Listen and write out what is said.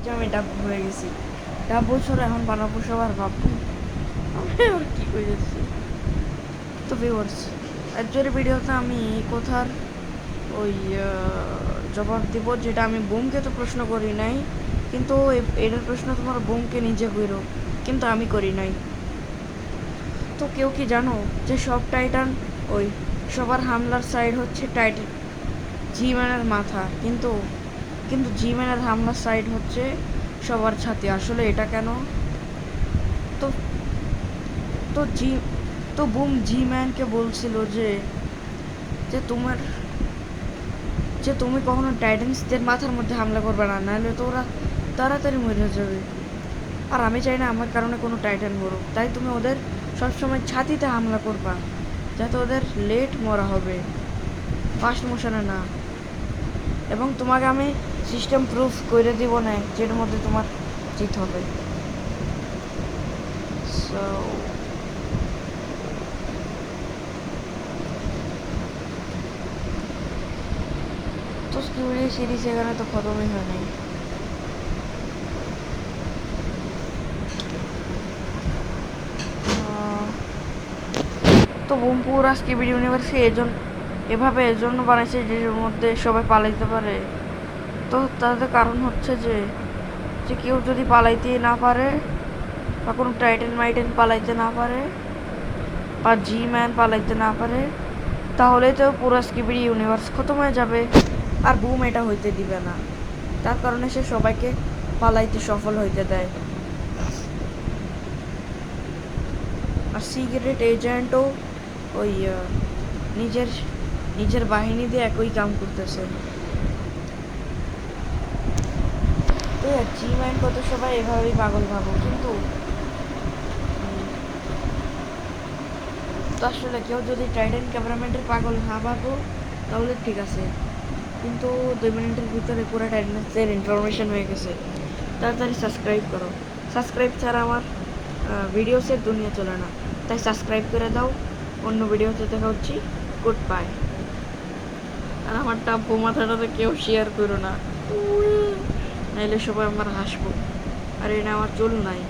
যে আমি ডাব্বু হয়ে গেছি। ডাব্বু ছাড়া এখন বানাবো সবার বাব্বু। আমি আর কি করে যাচ্ছি। তো ভিউয়ার্স, একজনের ভিডিওতে আমি কথার ওই জবাব দিব, যেটা আমি বোমকে তো প্রশ্ন করি নাই, কিন্তু এটার প্রশ্ন তোমার বোমকে নিজে করো, কিন্তু আমি করি নাই। তো কেউ কি জানো যে সব টাইটান ওই সবার হামলার সাইড হচ্ছে টাইটান জি ম্যানের মাথা, কিন্তু কিন্তু জি ম্যানের হামলার সাইড হচ্ছে সবার ছাতি। আসলে এটা কেন? তো তো জি তো বুম জি ম্যানকে বলছিল যে যে তোমার যে তুমি কখনো টাইটান্সদের মাথার মধ্যে হামলা করবে না, নাহলে তো ওরা তাড়াতাড়ি মরে যাবে। আর আমি চাই না আমার কারণে কোনো টাইটান মরুক, তাই তুমি ওদের সবসময় ছাতিতে হামলা করবা, যাতে ওদের লেট মরা হবে, ফার্স্ট মোশনে না। এবং তোমাকে আমি সিস্টেম প্রুফ করে দিব না যেটার মধ্যে তোমার জিত হবে। সো তো স্কিউরি সিরিজ এখানে তো খতমই হয় নাই। তো বোমপুর আজকে ভিডিও ইউনিভার্সে এভাবে এজন্য বানাইছে যে এর মধ্যে সবাই পালাইতে পারে। তো তাদের কারণ হচ্ছে যে যে কেউ যদি পালাইতে না পারে, বা কোনো টাইটেন মাইটেন পালাইতে না পারে, বা জি ম্যান পালাইতে না পারে, তাহলে তো পুরো স্কিবিডি ইউনিভার্স খতম হয়ে যাবে। আর বুম এটা হইতে দিবে না, তার কারণে সে সবাইকে পালাইতে সফল হইতে দেয়। আর সিক্রেট এজেন্টও ওই নিজের নিজের বাহিনী দিয়ে একই কাম করতেছে। তো জি ম্যান কত সবাই এভাবেই পাগল ভাবো, কিন্তু তো আসলে কেউ যদি টাইটান ক্যামেরাম্যানের পাগল না ভাবো তাহলে ঠিক আছে, কিন্তু 2 মিনিটের ভিতরে পুরো টাইটান্সের ইনফরমেশন হয়ে গেছে। তাড়াতাড়ি সাবস্ক্রাইব করো, সাবস্ক্রাইব ছাড়া আমার ভিডিওসের দুনিয়া চলে না, তাই সাবস্ক্রাইব করে দাও। অন্য ভিডিওতে দেখা হচ্ছি, গুড বাই। আর আমার টাব্বু মাথাটাতে কেউ শেয়ার করো না, নাইলে সবাই আমার হাসবো। আর এটা আমার চুল নাই।